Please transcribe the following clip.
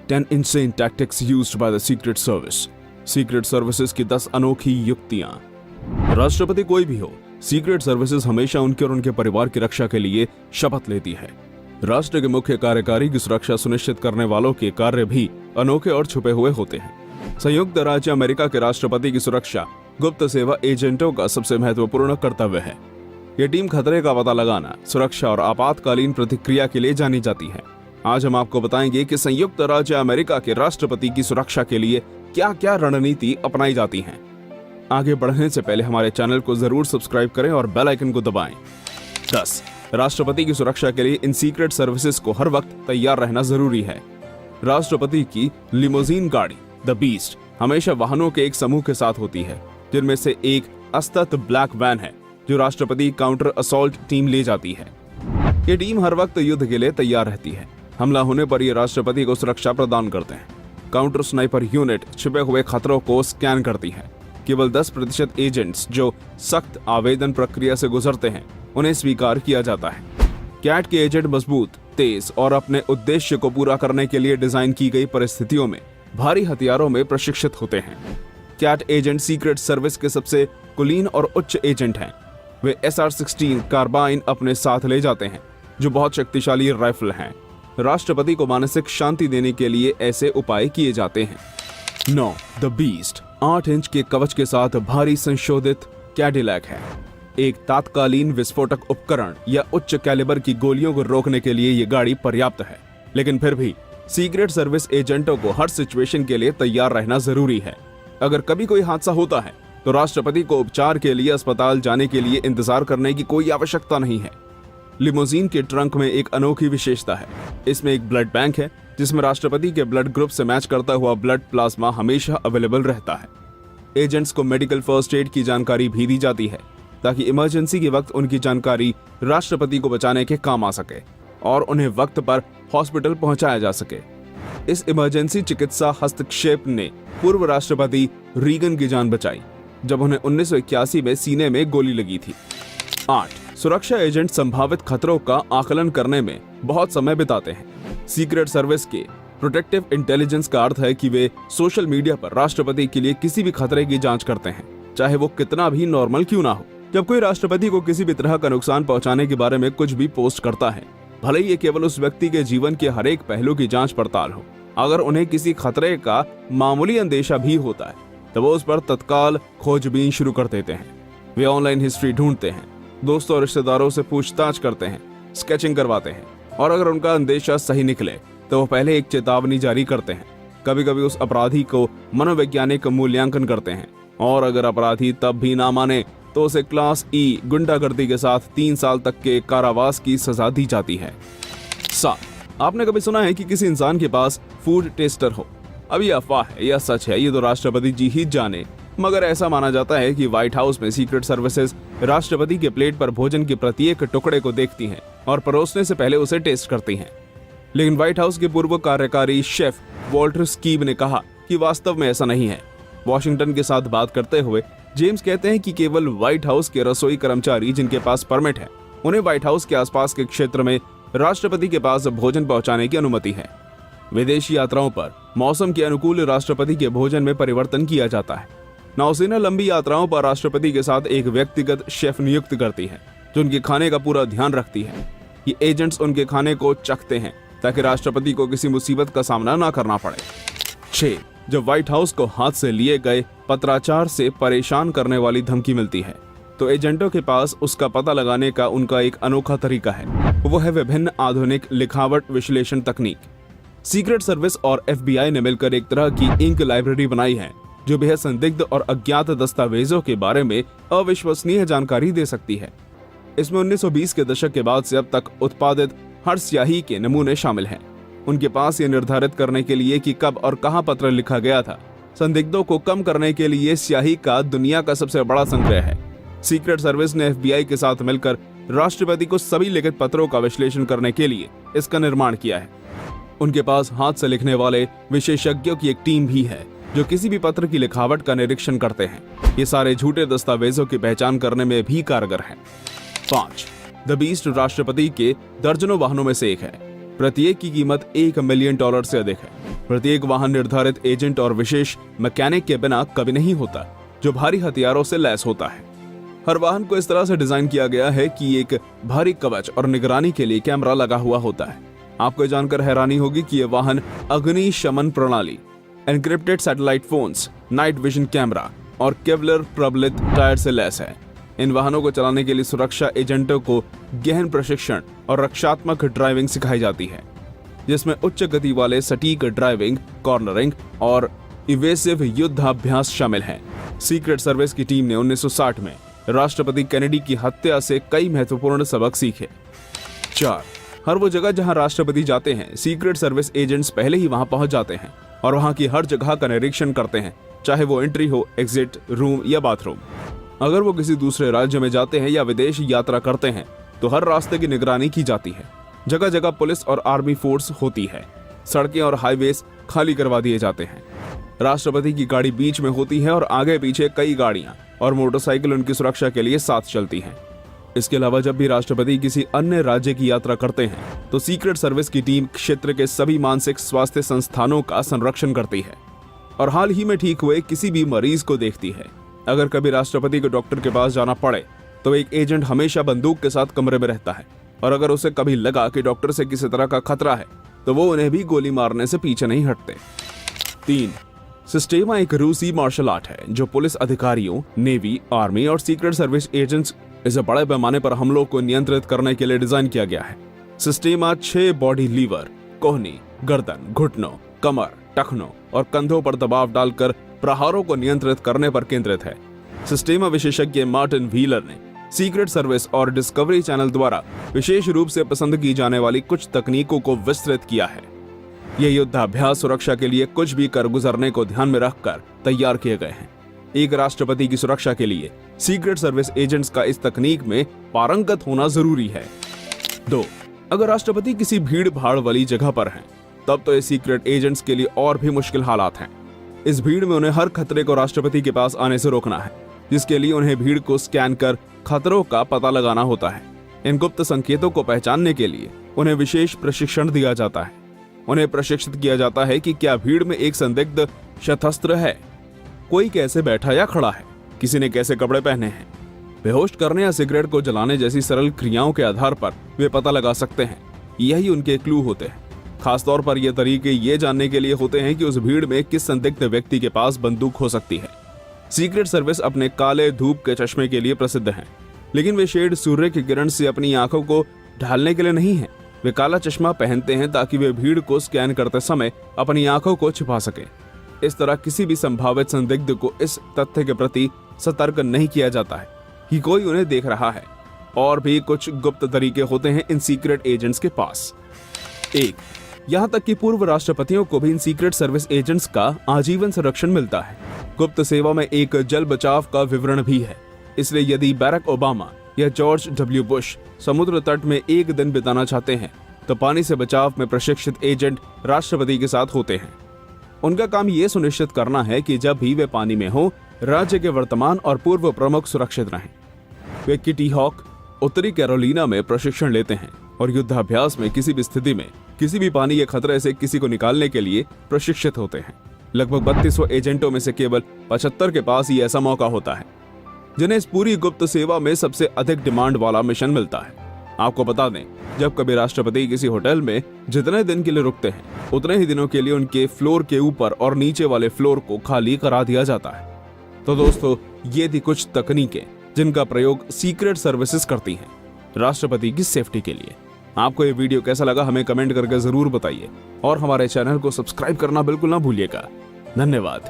10 insane tactics used by the Secret Service. Secret services की 10 अनोखी युक्तियां। राष्ट्रपति कोई भी हो, सीक्रेट सर्विसेज हमेशा उनके और उनके परिवार की रक्षा के लिए शपथ लेती है। राष्ट्र के मुख्य कार्यकारी की सुरक्षा सुनिश्चित करने वालों के कार्य भी अनोखे और छुपे हुए होते हैं। संयुक्त राज्य अमेरिका के राष्ट्रपति की सुरक्षा गुप्त सेवा एजेंटों का सबसे महत्वपूर्ण कर्तव्य है। ये टीम खतरे का पता लगाना, सुरक्षा और आपातकालीन प्रतिक्रिया के लिए जानी जाती है। आज हम आपको बताएंगे कि संयुक्त राज्य अमेरिका के राष्ट्रपति की सुरक्षा के लिए क्या क्या रणनीति अपनाई जाती हैं। आगे बढ़ने से पहले हमारे चैनल को जरूर सब्सक्राइब करें और बेल आइकन को दबाएं। 10. राष्ट्रपति की सुरक्षा के लिए इन सीक्रेट सर्विसेज को हर वक्त तैयार रहना जरूरी है। राष्ट्रपति की लिमोजीन गाड़ी द बीस्ट हमेशा वाहनों के एक समूह के साथ होती है, जिनमें से एक अस्तत ब्लैक वैन है जो राष्ट्रपति काउंटर असॉल्ट टीम ले जाती है। ये टीम हर वक्त युद्ध के लिए तैयार रहती है। हमला होने पर ये राष्ट्रपति को सुरक्षा प्रदान करते हैं। काउंटर स्नाइपर यूनिट छिपे हुए खतरों को स्कैन करती है। केवल 10% एजेंट्स जो सख्त आवेदन प्रक्रिया से गुजरते हैं उन्हें स्वीकार किया जाता है। कैट के एजेंट मजबूत, तेज और अपने उद्देश्य को पूरा करने के लिए डिजाइन की गई परिस्थितियों में भारी हथियारों में प्रशिक्षित होते हैं। कैट एजेंट सीक्रेट सर्विस के सबसे कुलीन और उच्च एजेंट हैं। वे SR-16 कार्बाइन अपने साथ ले जाते हैं, जो बहुत शक्तिशाली राइफल हैं। राष्ट्रपति को मानसिक शांति देने के लिए ऐसे उपाय किए जाते हैं। 9. द बीस्ट 8 इंच के कवच के साथ भारी संशोधित कैडिलैक है। एक तात्कालीन विस्फोटक उपकरण या उच्च कैलिबर की गोलियों को रोकने के लिए ये गाड़ी पर्याप्त है, लेकिन फिर भी सीक्रेट सर्विस एजेंटों को हर सिचुएशन के लिए तैयार रहना जरूरी है। अगर कभी कोई हादसा होता है तो राष्ट्रपति को उपचार के लिए अस्पताल जाने के लिए इंतजार करने की कोई आवश्यकता नहीं है। लिमोजीन के ट्रंक में एक अनोखी विशेषता है। इसमें एक ब्लड बैंक है जिसमें राष्ट्रपति के ब्लड ग्रुप से मैच करता हुआ ब्लड प्लाज्मा हमेशा अवेलेबल रहता है। एजेंट्स को मेडिकल फर्स्ट एड की जानकारी भी दी जाती है ताकि इमरजेंसी के वक्त उनकी जानकारी राष्ट्रपति को बचाने के काम आ सके और उन्हें वक्त पर हॉस्पिटल पहुंचाया जा सके। इस इमरजेंसी चिकित्सा हस्तक्षेप ने पूर्व राष्ट्रपति रीगन की जान बचाई जब उन्हें 1981 में सीने में गोली लगी थी। 8. सुरक्षा एजेंट संभावित खतरों का आकलन करने में बहुत समय बिताते हैं। सीक्रेट सर्विस के प्रोटेक्टिव इंटेलिजेंस का अर्थ है कि वे सोशल मीडिया पर राष्ट्रपति के लिए किसी भी खतरे की जांच करते हैं, चाहे वो कितना भी नॉर्मल क्यों ना हो। जब कोई राष्ट्रपति को किसी भी तरह का नुकसान पहुंचाने के बारे में कुछ भी पोस्ट करता है, भले ही ये केवल उस व्यक्ति के जीवन के हर एक पहलू की जांच पड़ताल हो, अगर उन्हें किसी खतरे का मामूली अंदेशा भी होता है तो वो उस पर तत्काल खोजबीन शुरू कर देते हैं। वे ऑनलाइन हिस्ट्री ढूंढते हैं, दोस्तों और रिश्तेदारों से पूछताछ करते हैं, स्केचिंग करवाते हैं और अगर उनका अंदेशा सही निकले तो वो पहले एक चेतावनी जारी करते हैं। कभी कभी उस अपराधी को मनोवैज्ञानिक मूल्यांकन करते हैं और अगर अपराधी तब भी ना माने तो उसे क्लास E गुंडागर्दी के साथ 3 साल तक के कारावास की सजा दी जाती है। 7. आपने कभी सुना है कि किसी इंसान के पास फूड टेस्टर हो? अब ये अफवाह है या सच है ये तो राष्ट्रपति जी ही जाने, मगर ऐसा माना जाता है कि व्हाइट हाउस में सीक्रेट सर्विसेज राष्ट्रपति के प्लेट पर भोजन के प्रत्येक टुकड़े को देखती हैं और परोसने से पहले उसे टेस्ट करती हैं। लेकिन व्हाइट हाउस के पूर्व कार्यकारी शेफ वॉल्टर स्कीब ने कहा कि वास्तव में ऐसा नहीं है। वॉशिंगटन के साथ बात करते हुए जेम्स कहते हैं कि केवल व्हाइट हाउस के रसोई कर्मचारी जिनके पास परमिट है, उन्हें व्हाइट हाउस के आसपास के क्षेत्र में राष्ट्रपति के पास भोजन पहुंचाने की अनुमति है। विदेशी यात्राओं पर मौसम के अनुकूल राष्ट्रपति के भोजन में परिवर्तन किया जाता है। नौसेना लंबी यात्राओं पर राष्ट्रपति के साथ एक व्यक्तिगत शेफ नियुक्त करती है जो उनके खाने का पूरा ध्यान रखती है। ये एजेंट्स उनके खाने को चखते हैं ताकि राष्ट्रपति को किसी मुसीबत का सामना ना करना पड़े। 6. जब व्हाइट हाउस को हाथ से लिए गए पत्राचार से परेशान करने वाली धमकी मिलती है तो एजेंटों के पास उसका पता लगाने का उनका एक अनोखा तरीका है। वो है विभिन्न आधुनिक लिखावट विश्लेषण तकनीक। सीक्रेट सर्विस और FBI ने मिलकर एक तरह की इंक लाइब्रेरी बनाई है जो बेहद संदिग्ध और अज्ञात दस्तावेजों के बारे में अविश्वसनीय जानकारी दे सकती है। इसमें 1920 के दशक के बाद से अब तक उत्पादित हर स्याही के नमूने शामिल हैं। उनके पास ये निर्धारित करने के लिए कि कब और कहां पत्र लिखा गया था। संदिग्धों को कम करने के लिए स्याही का दुनिया का सबसे बड़ा संग्रह है। सीक्रेट सर्विस ने FBI के साथ मिलकर राष्ट्रपति को सभी लिखित पत्रों का विश्लेषण करने के लिए इसका निर्माण किया है। उनके पास हाथ से लिखने वाले विशेषज्ञों की एक टीम भी है जो किसी भी पत्र की लिखावट का निरीक्षण करते हैं। ये सारे झूठे दस्तावेजों की पहचान करने में भी कारगर हैं। 5. द बीस्ट राष्ट्रपति के दर्जनों वाहनों में से एक है। प्रत्येक की कीमत $1 मिलियन से अधिक है। प्रत्येक वाहन निर्धारित एजेंट और विशेष मैकेनिक के बिना कभी नहीं होता, जो भारी हथियारों से लैस होता है। हर वाहन को इस तरह से डिजाइन किया गया है कि एक भारी कवच और निगरानी के लिए कैमरा लगा हुआ होता है। आपको जानकर हैरानी होगी कि यह वाहन अग्निशमन प्रणाली, encrypted satellite phones, night vision camera और केवलर प्रबलित टायर से लैस है। इन वाहनों को चलाने के लिए सुरक्षा एजेंटों को गहन प्रशिक्षण और रक्षात्मक ड्राइविंग सिखाई जाती है, जिसमें उच्च गति वाले सटीक ड्राइविंग, कॉर्नरिंग और इवेसिव युद्धाभ्यास शामिल हैं। सीक्रेट सर्विस की टीम ने 1960 में राष्ट्रपति केनेडी की हत्या से कई महत्वपूर्ण सबक सीखे। 4. हर वो जगह जहां राष्ट्रपति जाते हैं, सीक्रेट सर्विस एजेंट्स पहले ही वहां पहुंच जाते हैं और वहां की हर जगह का निरीक्षण करते हैं, चाहे वो एंट्री हो, एग्जिट, रूम या बाथरूम। अगर वो किसी दूसरे राज्य में जाते हैं या विदेश यात्रा करते हैं तो हर रास्ते की निगरानी की जाती है। जगह जगह पुलिस और आर्मी फोर्स होती है। सड़कें और हाईवेज खाली करवा दिए जाते हैं। राष्ट्रपति की गाड़ी बीच में होती है और आगे पीछे कई गाड़ियां और मोटरसाइकिल उनकी सुरक्षा के लिए साथ चलती हैं। इसके अलावा जब भी राष्ट्रपति किसी अन्य राज्य की यात्रा करते हैं तो सीक्रेट सर्विस की टीम क्षेत्र के सभी मानसिक स्वास्थ्य संस्थानों का संरक्षण करती है और हाल ही में ठीक हुए किसी भी मरीज को देखती है। अगर कभी राष्ट्रपति को डॉक्टर के पास जाना पड़े तो एक एजेंट हमेशा बंदूक के साथ कमरे में रहता है और अगर उसे कभी लगा कि डॉक्टर से किसी तरह का खतरा है तो वो उन्हें भी गोली मारने से पीछे नहीं हटते। 3. सिस्टेमा एक रूसी मार्शल आर्ट है जो पुलिस अधिकारियों, नेवी, आर्मी और सीक्रेट सर्विस एजेंट्स इसे बड़े पैमाने पर हमलों को नियंत्रित करने के लिए डिजाइन किया गया है। सिस्टेमा 6 बॉडी लीवर, कोहनी, गर्दन, घुटनों, कमर, टखनों और कंधों पर दबाव डालकर प्रहारों को नियंत्रित करने पर केंद्रित है। सिस्टेमा विशेषज्ञ मार्टिन व्हीलर ने सीक्रेट सर्विस और डिस्कवरी चैनल द्वारा विशेष रूप से पसंद की जाने वाली कुछ तकनीकों को विस्तृत किया है। ये युद्धाभ्यास सुरक्षा के लिए कुछ भी कर गुजरने को ध्यान में रखकर तैयार किए गए हैं। एक राष्ट्रपति की सुरक्षा के लिए सीक्रेट सर्विस एजेंट्स का इस तकनीक में पारंगत होना जरूरी है। 2. अगर राष्ट्रपति किसी भीड़ भाड़ वाली जगह पर हैं, तब तो ये सीक्रेट एजेंट्स के लिए और भी मुश्किल हालात हैं। इस भीड़ में उन्हें हर खतरे को राष्ट्रपति के पास आने से रोकना है, जिसके लिए उन्हें भीड़ को स्कैन कर खतरों का पता लगाना होता है। इन गुप्त संकेतों को पहचानने के लिए उन्हें विशेष प्रशिक्षण दिया जाता है। उन्हें प्रशिक्षित किया जाता है कि क्या भीड़ में एक संदिग्ध शस्त्र है, कोई कैसे बैठा या खड़ा है, किसी ने कैसे कपड़े पहने हैं। बेहोश करने या सिगरेट को जलाने जैसी सरल क्रियाओं के आधार पर वे पता लगा सकते हैं। यही उनके क्लू होते हैं। खासतौर पर ये तरीके ये जानने के लिए होते हैं कि उस भीड़ में किस संदिग्ध व्यक्ति के पास बंदूक हो सकती है। सीक्रेट सर्विस अपने काले धूप के चश्मे के लिए प्रसिद्ध हैं, लेकिन वे शेड सूर्य की किरण से अपनी आंखों को ढालने के लिए नहीं है। वे काला चश्मा पहनते हैं ताकि वे भीड़ को स्कैन करते समय अपनी आंखों को छिपा सके। इस तरह किसी भी संभावित संदिग्ध को इस तथ्य के प्रति सतर्क नहीं किया जाता है कि कोई उन्हें देख रहा है। और भी कुछ गुप्त तरीके होते हैं इन सीक्रेट एजेंट्स के पास। 1. यहाँ तक कि पूर्व राष्ट्रपतियों को भी इन सीक्रेट सर्विस एजेंट्स का आजीवन संरक्षण मिलता है। गुप्त सेवा में एक जल बचाव का विवरण भी है, इसलिए यदि बैरक ओबामा या जॉर्ज डब्ल्यू बुश समुद्र तट में एक दिन बिताना चाहते हैं तो पानी से बचाव में प्रशिक्षित एजेंट राष्ट्रपति के साथ होते हैं। उनका काम ये सुनिश्चित करना है कि जब भी वे पानी में हो, राज्य के वर्तमान और पूर्व प्रमुख सुरक्षित रहें। वे किटी हॉक, उत्तरी कैरोलिना में प्रशिक्षण लेते हैं और युद्धाभ्यास में किसी भी स्थिति में किसी भी पानी के खतरे से किसी को निकालने के लिए प्रशिक्षित होते हैं। लगभग 3200 एजेंटों में से केवल 75 के पास ही ऐसा मौका होता है, जिन्हें इस पूरी गुप्त सेवा में सबसे अधिक डिमांड वाला मिशन मिलता है। आपको बता दें, जब कभी राष्ट्रपति किसी होटल में जितने दिन के लिए रुकते हैं, उतने ही दिनों के लिए उनके फ्लोर के ऊपर और नीचे वाले फ्लोर को खाली करा दिया जाता है। तो दोस्तों, ये थी कुछ तकनीकें जिनका प्रयोग सीक्रेट सर्विसेज करती हैं राष्ट्रपति की सेफ्टी के लिए। आपको ये वीडियो कैसा लगा हमें कमेंट करके जरूर बताइए और हमारे चैनल को सब्सक्राइब करना बिल्कुल ना भूलिएगा। धन्यवाद।